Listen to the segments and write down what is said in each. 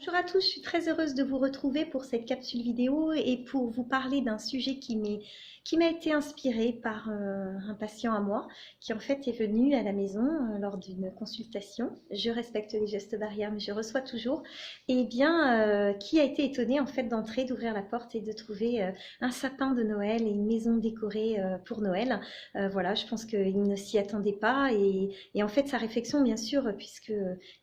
Bonjour à tous, je suis très heureuse de vous retrouver pour cette capsule vidéo et pour vous parler d'un sujet qui m'a été inspiré par un patient à moi qui en fait est venu à la maison lors d'une consultation. Je respecte les gestes barrières mais je reçois toujours. Et bien qui a été étonné en fait d'entrer, d'ouvrir la porte et de trouver un sapin de Noël et une maison décorée pour Noël. Voilà, je pense qu'il ne s'y attendait pas et en fait sa réflexion bien sûr puisque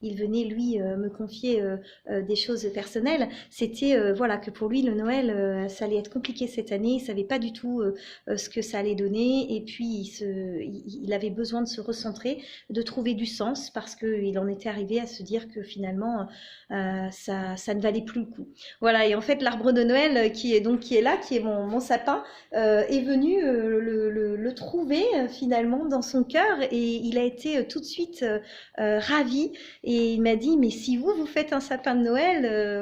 il venait lui me confier des choses personnelles, c'était voilà que pour lui le Noël ça allait être compliqué cette année, il savait pas du tout ce que ça allait donner et puis il avait besoin de se recentrer, de trouver du sens parce qu'il en était arrivé à se dire que finalement ça ne valait plus le coup. Voilà, et en fait l'arbre de Noël qui est là, qui est mon sapin, est venu le trouver finalement dans son cœur et il a été tout de suite ravi et il m'a dit mais si vous faites un sapin de Noël,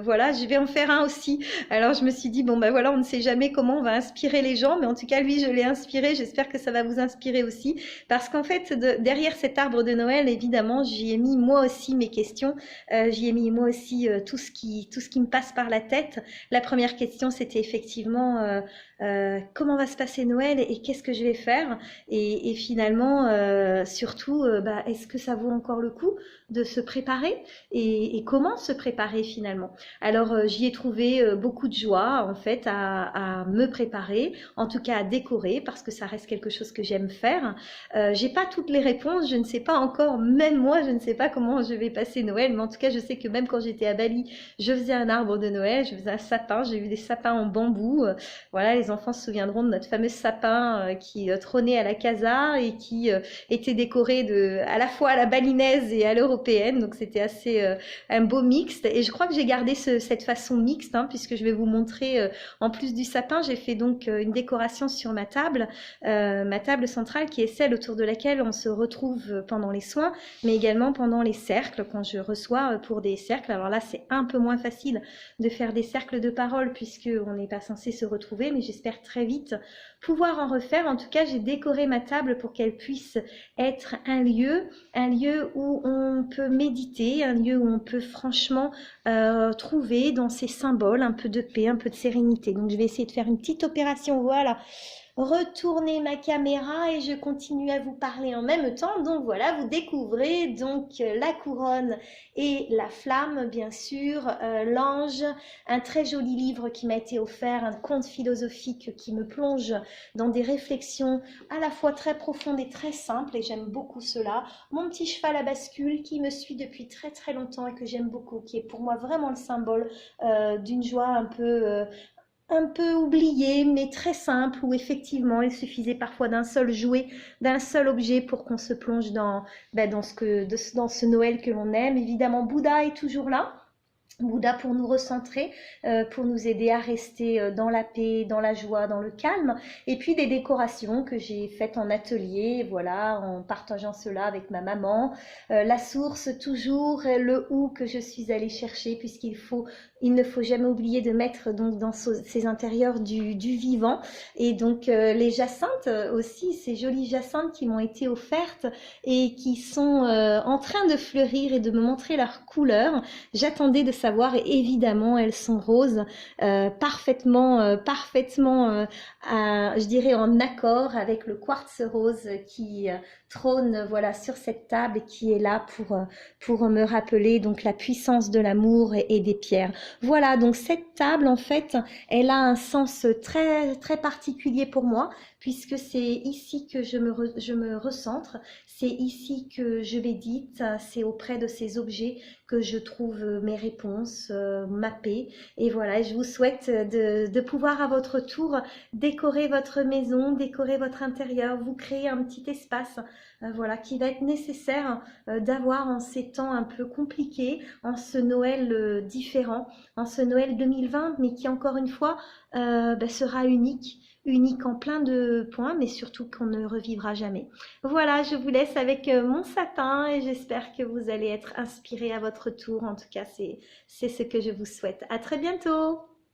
voilà, je vais en faire un aussi. Alors je me suis dit bon ben voilà, on ne sait jamais comment on va inspirer les gens, mais en tout cas lui je l'ai inspiré. J'espère que ça va vous inspirer aussi, parce qu'en fait derrière cet arbre de Noël, évidemment, j'y ai mis moi aussi mes questions. J'y ai mis moi aussi tout ce qui me passe par la tête. La première question c'était effectivement comment va se passer Noël et qu'est-ce que je vais faire et finalement surtout est-ce que ça vaut encore le coup de se préparer et comment se préparer finalement. Alors j'y ai trouvé beaucoup de joie en fait à me préparer, en tout cas à décorer parce que ça reste quelque chose que j'aime faire. J'ai pas toutes les réponses, je ne sais pas encore, même moi je ne sais pas comment je vais passer Noël, mais en tout cas je sais que même quand j'étais à Bali, je faisais un arbre de Noël, je faisais un sapin, j'ai eu des sapins en bambou. Voilà, les enfants se souviendront de notre fameux sapin qui trônait à la casa et qui était décoré à la fois à la balinaise et à l'européenne, donc c'était assez un beau mixte et je crois que j'ai gardé cette façon mixte puisque je vais vous montrer en plus du sapin, j'ai fait donc une décoration sur ma table centrale qui est celle autour de laquelle on se retrouve pendant les soins mais également pendant les cercles quand je reçois pour des cercles. Alors là c'est un peu moins facile de faire des cercles de parole puisque on n'est pas censé se retrouver, mais j'espère très vite pouvoir en refaire. En tout cas j'ai décoré ma table pour qu'elle puisse être un lieu où on peut méditer, un lieu où on peut franchement trouver dans ces symboles un peu de paix, un peu de sérénité. Donc je vais essayer de faire une petite opération, voilà, retourner ma caméra et je continue à vous parler en même temps. Donc voilà, vous découvrez donc la couronne et la flamme, bien sûr, l'ange, un très joli livre qui m'a été offert, un conte philosophique qui me plonge dans des réflexions à la fois très profondes et très simples et j'aime beaucoup cela. Mon petit cheval à bascule qui me suit depuis très très longtemps et que j'aime beaucoup, qui est pour moi vraiment le symbole d'une joie un peu oublié, mais très simple, où effectivement il suffisait parfois d'un seul jouet, d'un seul objet pour qu'on se plonge dans ce Noël que l'on aime. Évidemment, Bouddha est toujours là. Bouddha pour nous recentrer, pour nous aider à rester dans la paix, dans la joie, dans le calme. Et puis des décorations que j'ai faites en atelier, voilà, en partageant cela avec ma maman. La source toujours, le ou que je suis allée chercher il ne faut jamais oublier de mettre donc dans ces intérieurs du vivant. Et donc les jacinthes aussi, ces jolies jacinthes qui m'ont été offertes et qui sont en train de fleurir et de me montrer leur couleur. J'attendais de savoir et évidemment elles sont roses, parfaitement je dirais en accord avec le quartz rose qui trône voilà sur cette table et qui est là pour me rappeler donc la puissance de l'amour et des pierres. Voilà, donc cette table en fait elle a un sens très très particulier pour moi puisque c'est ici que je me recentre, c'est ici que je médite, c'est auprès de ces objets que je trouve mes réponses, ma paix. Et voilà, je vous souhaite de pouvoir à votre tour décorer votre maison, décorer votre intérieur, vous créer un petit espace voilà, qui va être nécessaire d'avoir en ces temps un peu compliqués, en ce Noël différent, en ce Noël 2020, mais qui encore une fois sera unique en plein de points, mais surtout qu'on ne revivra jamais. Voilà, je vous laisse avec mon sapin et j'espère que vous allez être inspirés à votre tour. En tout cas, c'est ce que je vous souhaite. À très bientôt!